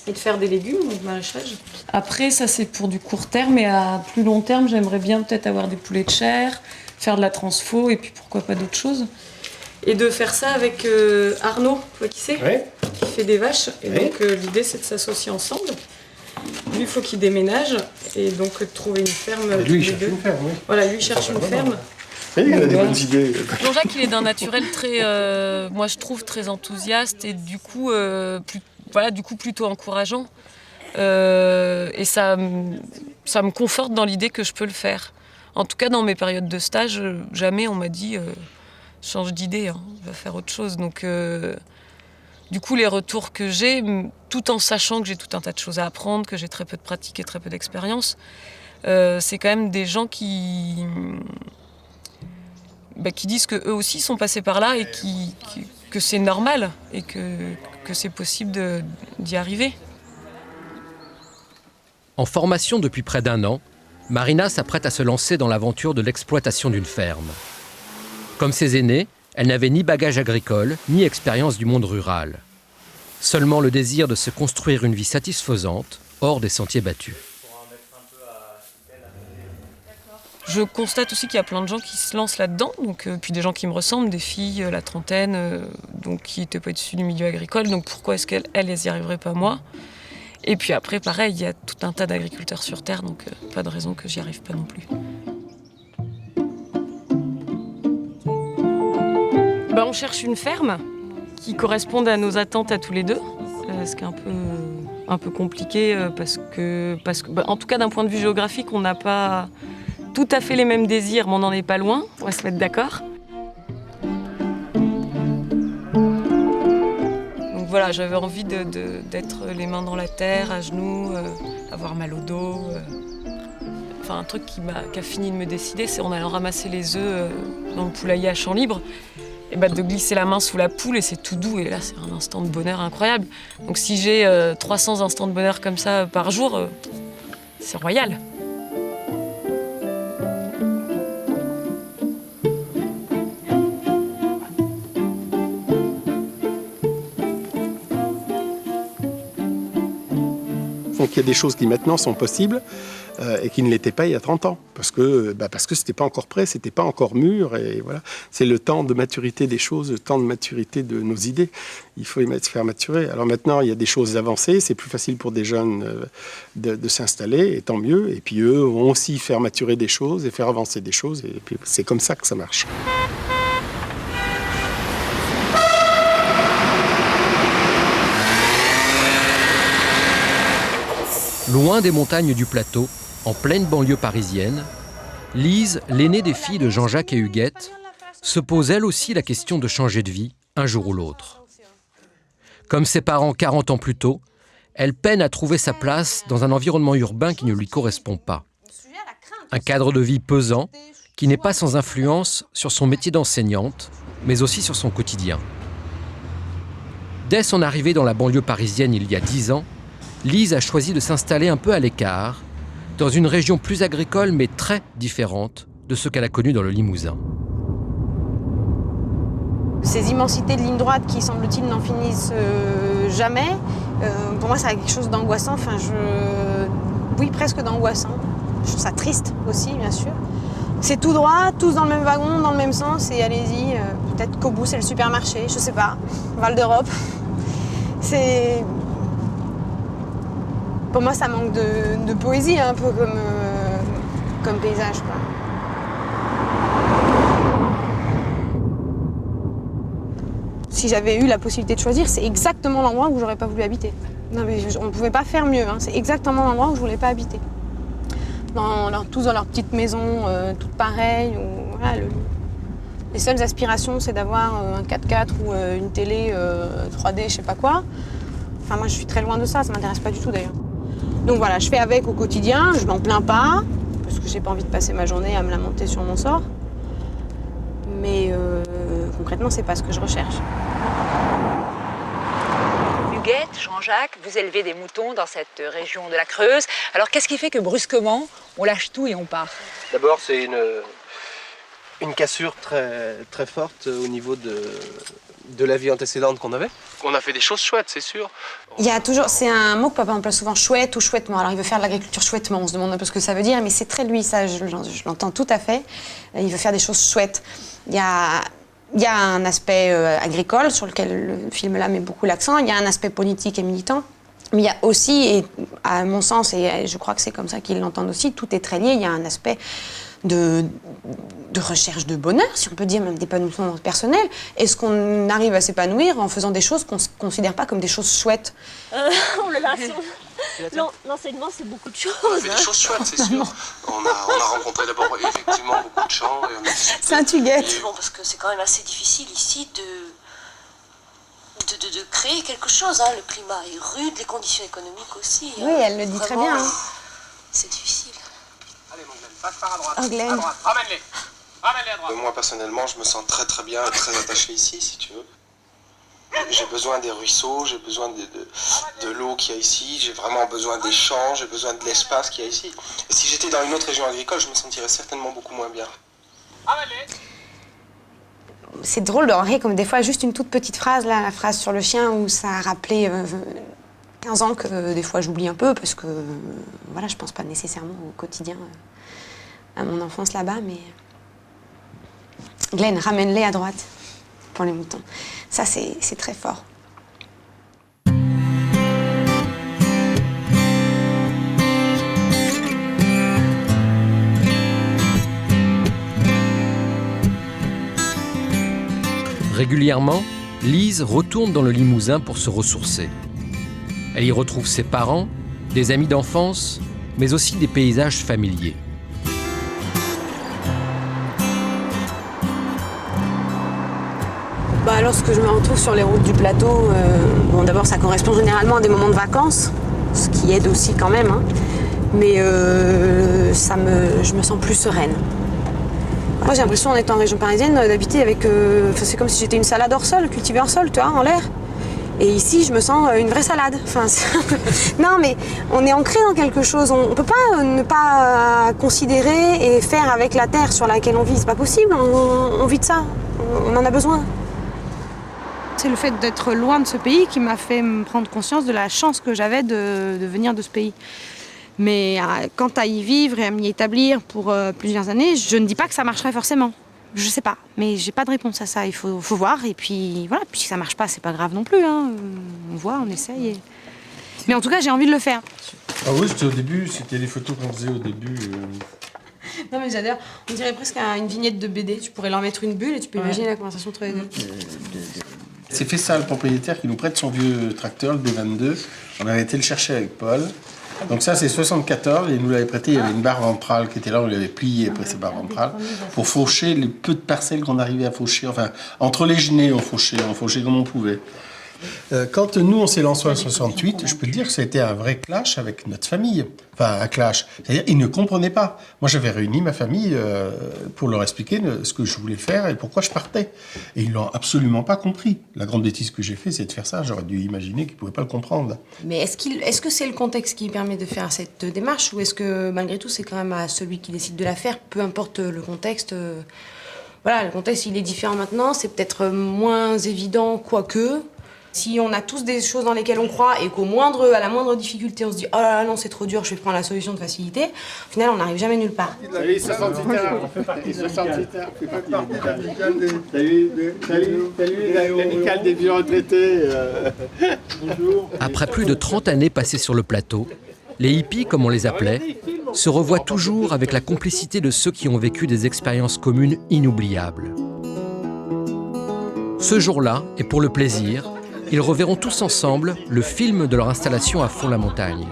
et de faire des légumes, du maraîchage. Après, ça, c'est pour du court terme, et à plus long terme, j'aimerais bien peut-être avoir des poulets de chair, faire de la transfo, et puis pourquoi pas d'autres choses. Et de faire ça avec Arnaud, qui c'est, qui fait des vaches. Et donc, l'idée, c'est de s'associer ensemble. Lui, il faut qu'il déménage, et donc de trouver une ferme. Et lui, il cherche une ferme, oui. Voilà, lui, il cherche une ferme. Il a des bonnes idées. Jean-Jacques, il est d'un naturel très, moi je trouve, très enthousiaste et du coup plutôt encourageant. Et ça me conforte dans l'idée que je peux le faire. En tout cas, dans mes périodes de stage, jamais on m'a dit change d'idée, va faire autre chose. Donc Du coup, les retours que j'ai, tout en sachant que j'ai tout un tas de choses à apprendre, que j'ai très peu de pratique et très peu d'expérience, c'est quand même des gens qui disent qu'eux aussi sont passés par là et que c'est normal et que c'est possible d'y arriver. En formation depuis près d'1 an, Marina s'apprête à se lancer dans l'aventure de l'exploitation d'une ferme. Comme ses aînés, elle n'avait ni bagage agricole, ni expérience du monde rural. Seulement le désir de se construire une vie satisfaisante, hors des sentiers battus. Je constate aussi qu'il y a plein de gens qui se lancent là-dedans, puis des gens qui me ressemblent, des filles, la trentaine, qui n'étaient pas issues du milieu agricole, donc pourquoi est-ce qu'elles n'y arriveraient pas moi? Et puis après, pareil, il y a tout un tas d'agriculteurs sur Terre, donc pas de raison que j'y arrive pas non plus. On cherche une ferme qui corresponde à nos attentes à tous les deux, ce qui est un peu compliqué parce que en tout cas d'un point de vue géographique, on n'a pas tout à fait les mêmes désirs, mais on n'en est pas loin, on va se mettre d'accord. Donc voilà, j'avais envie d'être les mains dans la terre, à genoux, avoir mal au dos. Enfin, un truc qui a fini de me décider, c'est en allant ramasser les œufs dans le poulailler à champ libre, et de glisser la main sous la poule et c'est tout doux. Et là, c'est un instant de bonheur incroyable. Donc si j'ai 300 instants de bonheur comme ça par jour, c'est royal. Donc il y a des choses qui maintenant sont possibles et qui ne l'étaient pas il y a 30 ans. Parce que c'était pas encore prêt, c'était pas encore mûr. Et voilà. C'est le temps de maturité des choses, le temps de maturité de nos idées. Il faut les faire maturer. Alors maintenant, il y a des choses avancées, c'est plus facile pour des jeunes de s'installer, et tant mieux. Et puis eux vont aussi faire maturer des choses et faire avancer des choses. Et puis c'est comme ça que ça marche. Loin des montagnes du plateau, en pleine banlieue parisienne, Lise, l'aînée des filles de Jean-Jacques et Huguette, se pose elle aussi la question de changer de vie, un jour ou l'autre. Comme ses parents 40 ans plus tôt, elle peine à trouver sa place dans un environnement urbain qui ne lui correspond pas. Un cadre de vie pesant qui n'est pas sans influence sur son métier d'enseignante, mais aussi sur son quotidien. Dès son arrivée dans la banlieue parisienne il y a 10 ans, Lise a choisi de s'installer un peu à l'écart, dans une région plus agricole mais très différente de ce qu'elle a connu dans le Limousin. Ces immensités de lignes droites qui, semble-t-il, n'en finissent jamais, pour moi, ça a quelque chose d'angoissant, oui, presque d'angoissant. Je trouve ça triste aussi, bien sûr. C'est tout droit, tous dans le même wagon, dans le même sens, et allez-y, peut-être qu'au bout, c'est le supermarché, je sais pas, Val d'Europe. Pour moi, ça manque de poésie, un peu comme paysage, quoi. Si j'avais eu la possibilité de choisir, c'est exactement l'endroit où j'aurais pas voulu habiter. Non, mais on ne pouvait pas faire mieux, hein. C'est exactement l'endroit où je voulais pas habiter. Tous dans leur petite maison, toutes pareilles. Voilà, les seules aspirations, c'est d'avoir un 4x4 ou une télé 3D, je sais pas quoi. Enfin, moi, je suis très loin de ça m'intéresse pas du tout, d'ailleurs. Donc voilà, je fais avec au quotidien, je m'en plains pas, parce que j'ai pas envie de passer ma journée à me lamenter sur mon sort. Mais concrètement, c'est pas ce que je recherche. Huguette, Jean-Jacques, vous élevez des moutons dans cette région de la Creuse. Alors qu'est-ce qui fait que brusquement, on lâche tout et on part? D'abord, c'est une cassure très, très forte au niveau de la vie antécédente qu'on avait. On a fait des choses chouettes, c'est sûr. Il y a toujours, c'est un mot que papa emploie souvent, chouette ou chouettement. Alors il veut faire de l'agriculture chouettement, on se demande un peu ce que ça veut dire, mais c'est très lui, ça je l'entends tout à fait. Il veut faire des choses chouettes. Il y a un aspect agricole sur lequel le film là met beaucoup l'accent, il y a un aspect politique et militant. Mais il y a aussi, et à mon sens, et je crois que c'est comme ça qu'ils l'entendent aussi, tout est très lié, il y a un aspect de recherche de bonheur, si on peut dire, même d'épanouissement personnel. Est-ce qu'on arrive à s'épanouir en faisant des choses qu'on ne considère pas comme des choses chouettes? Oh là là, l'enseignement, c'est beaucoup de choses. On a fait des choses chouettes, c'est sûr. On a rencontré d'abord effectivement beaucoup de gens. Sainte-Huguette. Bon, parce que c'est quand même assez difficile ici de créer quelque chose. Hein. Le climat est rude, les conditions économiques aussi. Oui, elle le dit très bien. Hein. C'est difficile. Allez, mon Glenn, passe par à droite. Oh, Glenn. À droite, ramène-les. Ramène-les à droite. Moi, personnellement, je me sens très très bien et très attaché ici, si tu veux. J'ai besoin des ruisseaux, j'ai besoin de l'eau qu'il y a ici, j'ai vraiment besoin des champs, j'ai besoin de l'espace qu'il y a ici. Et si j'étais dans une autre région agricole, je me sentirais certainement beaucoup moins bien. C'est drôle de remarquer comme des fois juste une toute petite phrase, là, la phrase sur le chien, où ça a rappelé 15 ans que des fois j'oublie un peu parce que voilà, je pense pas nécessairement au quotidien à mon enfance là-bas, mais Glenn, ramène-les à droite pour les moutons. Ça, c'est très fort. Régulièrement, Lise retourne dans le Limousin pour se ressourcer. Elle y retrouve ses parents, des amis d'enfance, mais aussi des paysages familiers. Lorsque je me retrouve sur les routes du plateau, d'abord ça correspond généralement à des moments de vacances, ce qui aide aussi quand même, hein, mais je me sens plus sereine. Moi j'ai l'impression en étant en région parisienne d'habiter avec... c'est comme si j'étais une salade hors sol, cultivée hors sol, tu vois, en l'air. Et ici je me sens une vraie salade. Enfin, non mais on est ancré dans quelque chose, on ne peut pas ne pas considérer et faire avec la terre sur laquelle on vit, c'est pas possible, on vit de ça, on en a besoin. C'est le fait d'être loin de ce pays qui m'a fait me prendre conscience de la chance que j'avais de venir de ce pays. Mais quant à y vivre et à m'y établir pour plusieurs années, je ne dis pas que ça marcherait forcément. Je sais pas, mais j'ai pas de réponse à ça. Il faut voir et puis voilà. Puis si ça marche pas, c'est pas grave non plus. Hein. On voit, on essaye. Mais en tout cas, j'ai envie de le faire. Ah oui, c'était au début, c'était les photos qu'on faisait au début. Non mais j'adore. On dirait presque une vignette de BD. Tu pourrais leur mettre une bulle et tu peux imaginer la conversation entre les deux. C'est fait ça, le propriétaire qui nous prête son vieux tracteur, le D22. On avait été le chercher avec Paul. Donc ça, c'est 74, et il nous l'avait prêté. Il y avait une barre ventrale qui était là, on l'avait pliée après ces barres ventrales, pour faucher les peu de parcelles qu'on arrivait à faucher. Enfin, entre les genêts, on fauchait comme on pouvait. Quand nous, on s'est lancé en 68, je peux te dire que ça a été un vrai clash avec notre famille. Enfin, un clash. C'est-à-dire, ils ne comprenaient pas. Moi, j'avais réuni ma famille pour leur expliquer ce que je voulais faire et pourquoi je partais. Et ils l'ont absolument pas compris. La grande bêtise que j'ai fait, c'est de faire ça. J'aurais dû imaginer qu'ils pouvaient pas le comprendre. Mais est-ce que c'est le contexte qui permet de faire cette démarche, ou est-ce que, malgré tout, c'est quand même à celui qui décide de la faire, peu importe le contexte Voilà, le contexte, il est différent maintenant. C'est peut-être moins évident, quoique... Si on a tous des choses dans lesquelles on croit et à la moindre difficulté, on se dit « Oh là là, non, c'est trop dur, je vais prendre la solution de facilité », au final, on n'arrive jamais nulle part. Salut, 68 heures, on fait partie 68 heures, on fait partie l'amicale des vieux retraités. Bonjour. Après plus de 30 années passées sur le plateau, les hippies, comme on les appelait, se revoient toujours avec la complicité de ceux qui ont vécu des expériences communes inoubliables. Ce jour-là, et pour le plaisir, ils reverront tous ensemble le film de leur installation à Fond-la-Montagne.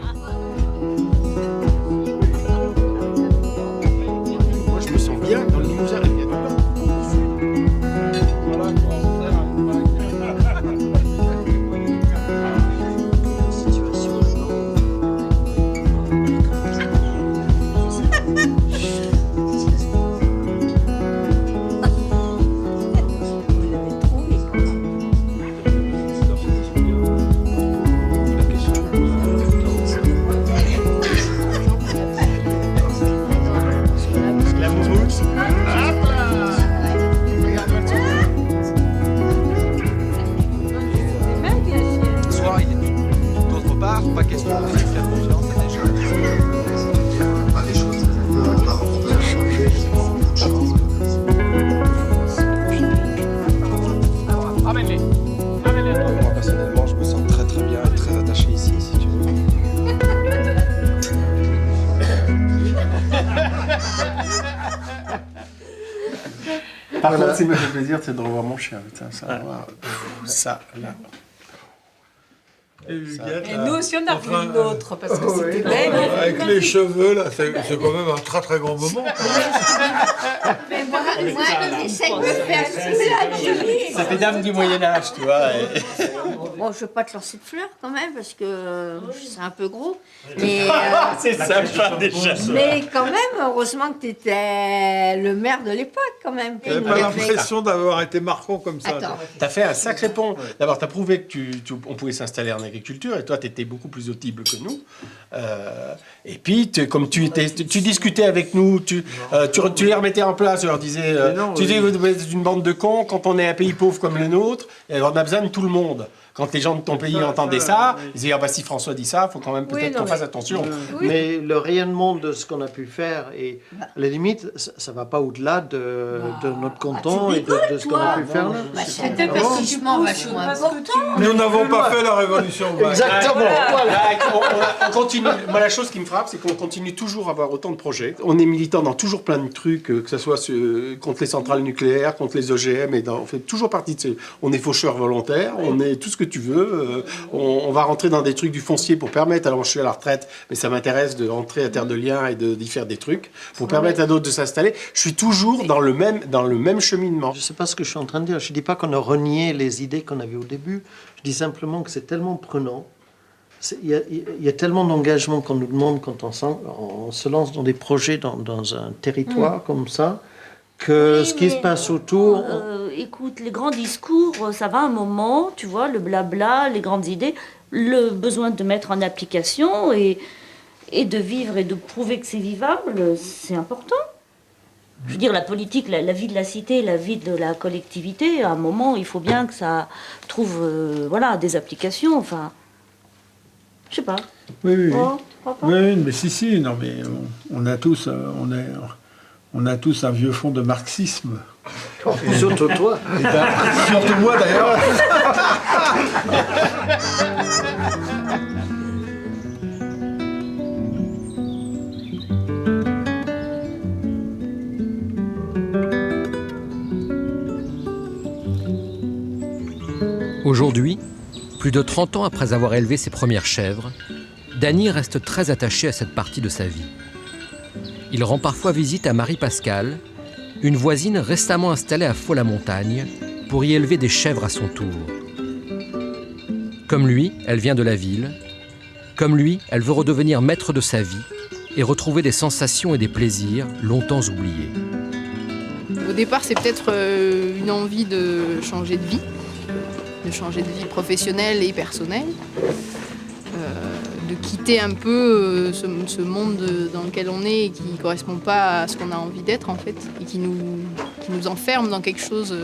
Moi, je me sens bien dans le Limousin. Par contre, ce qui m'a fait plaisir, c'est de revoir mon chien. Putain, ça, là. Et nous aussi, on a revu une autre, parce que c'était belle. Avec les cheveux, là, c'est quand même un très très grand moment. Mais j'essaie de me faire soulager. Ça fait dame du Moyen-Âge, tu vois. Bon, je ne veux pas te lancer de fleurs quand même, parce que c'est un peu gros. Mais, c'est sympa déjà. Mais quand même, heureusement que tu étais le maire de l'époque, quand même. Tu n'avais pas l'impression d'avoir été marquant comme ça. Tu as fait un sacré pont. D'abord, tu as prouvé qu'on pouvait s'installer en agriculture, et toi, tu étais beaucoup plus audible que nous. Et puis, comme tu discutais avec nous, tu les remettais en place, tu leur disais, tu dis, vous êtes une bande de cons, quand on est un pays pauvre comme le nôtre, on a besoin de tout le monde. Quand les gens de ton pays entendaient ça, ils disaient, ah bah si François dit ça, il faut quand même peut-être qu'on fasse attention. Mais le rayonnement de ce qu'on a pu faire, et à la limite, ça ne va pas au-delà de notre canton et de ce qu'on a pu faire là. C'est un investissement vachement important. Nous n'avons pas fait la révolution. Exactement. On continue. Moi, la chose qui me frappe, c'est qu'on continue toujours à avoir autant de projets. On est militant dans toujours plein de trucs, que ce soit contre les centrales nucléaires, contre les OGM, et on fait toujours partie de ces... On est faucheurs volontaires, on est tout ce que tu veux. On va rentrer dans des trucs du foncier pour permettre, alors je suis à la retraite, mais ça m'intéresse de rentrer à Terre de Liens et d'y faire des trucs, pour permettre à d'autres de s'installer. Je suis toujours dans le même cheminement. Je ne sais pas ce que je suis en train de dire. Je ne dis pas qu'on a renié les idées qu'on avait au début. Je dis simplement que c'est tellement prenant. Il y a tellement d'engagement qu'on nous demande quand on se lance dans des projets dans un territoire comme ça, que ce qui se passe autour... Écoute, les grands discours, ça va un moment, tu vois, le blabla, les grandes idées, le besoin de mettre en application et de vivre et de prouver que c'est vivable, c'est important. Je veux dire, la politique, la vie de la cité, la vie de la collectivité, à un moment, il faut bien que ça trouve des applications, enfin... Je sais pas. Oui. Oh, Oui, mais si, non, mais on a tous un vieux fond de marxisme. Surtout toi. Surtout moi d'ailleurs. Aujourd'hui, plus de 30 ans après avoir élevé ses premières chèvres, Dany reste très attaché à cette partie de sa vie. Il rend parfois visite à Marie-Pascale, une voisine récemment installée à Faux-la-Montagne, pour y élever des chèvres à son tour. Comme lui, elle vient de la ville. Comme lui, elle veut redevenir maître de sa vie et retrouver des sensations et des plaisirs longtemps oubliés. Au départ, c'est peut-être une envie de changer de vie professionnelle et personnelle, de quitter un peu ce monde dans lequel on est et qui ne correspond pas à ce qu'on a envie d'être en fait, et qui nous enferme dans quelque chose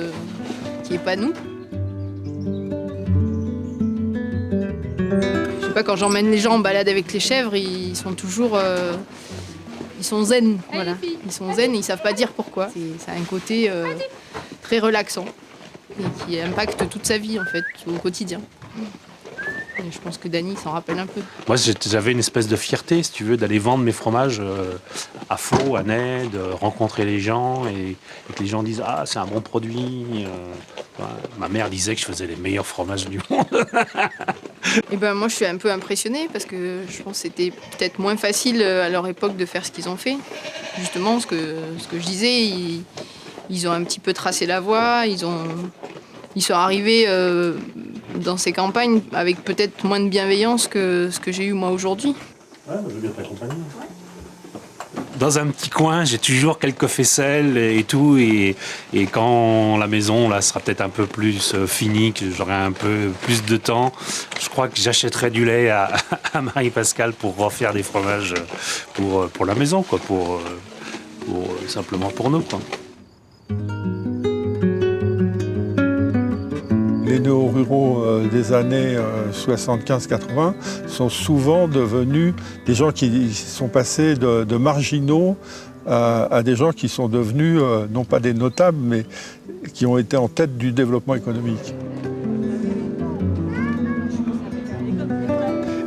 qui n'est pas nous. Je sais pas, quand j'emmène les gens en balade avec les chèvres, ils sont toujours... ils sont zen, voilà. Ils sont zen et ils ne savent pas dire pourquoi. Ça a un côté très relaxant et qui impacte toute sa vie en fait, au quotidien. Et je pense que Dany s'en rappelle un peu. Moi, j'avais une espèce de fierté, si tu veux, d'aller vendre mes fromages à Faux, à Ney, de rencontrer les gens et que les gens disent « Ah, c'est un bon produit ». Ma mère disait que je faisais les meilleurs fromages du monde. Et ben moi, je suis un peu impressionnée parce que je pense que c'était peut-être moins facile à leur époque de faire ce qu'ils ont fait. Justement, ce que je disais, ils ont un petit peu tracé la voie, ils sont arrivés dans ces campagnes avec peut-être moins de bienveillance que ce que j'ai eu moi aujourd'hui. Ouais, je veux bien t'accompagner. Dans un petit coin, j'ai toujours quelques faisselles et tout, et quand la maison là sera peut-être un peu plus finie, que j'aurai un peu plus de temps, je crois que j'achèterai du lait à Marie-Pascale pour refaire des fromages pour la maison, quoi, simplement pour nous, quoi. Les néo-ruraux des années 75-80 sont souvent devenus des gens qui sont passés de marginaux à des gens qui sont devenus, non pas des notables, mais qui ont été en tête du développement économique.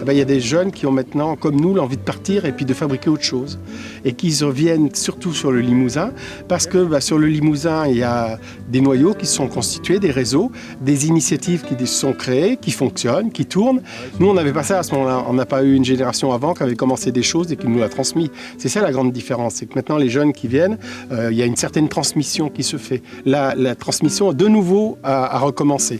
eh ben, il y a des jeunes qui ont maintenant, comme nous, l'envie de partir et puis de fabriquer autre chose. Et qui reviennent surtout sur le Limousin, parce que sur le Limousin, il y a des noyaux qui sont constitués, des réseaux, des initiatives qui se sont créées, qui fonctionnent, qui tournent. Nous, on n'avait pas ça à ce moment-là. On n'a pas eu une génération avant qui avait commencé des choses et qui nous l'a transmis. C'est ça la grande différence, c'est que maintenant, les jeunes qui viennent, il y a une certaine transmission qui se fait. La transmission, de nouveau, à recommencer.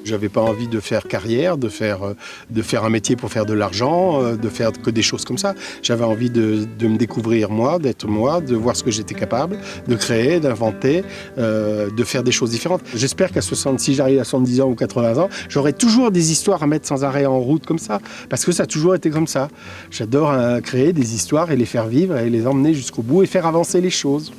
J'avais pas envie de faire carrière, de faire un métier pour faire de l'argent, de faire que des choses comme ça. J'avais envie de me découvrir moi, d'être moi, de voir ce que j'étais capable, de créer, d'inventer, de faire des choses différentes. J'espère qu'à 60, si j'arrive à 70 ans ou 80 ans, j'aurai toujours des histoires à mettre sans arrêt en route comme ça, parce que ça a toujours été comme ça. J'adore créer des histoires et les faire vivre et les emmener jusqu'au bout et faire avancer les choses.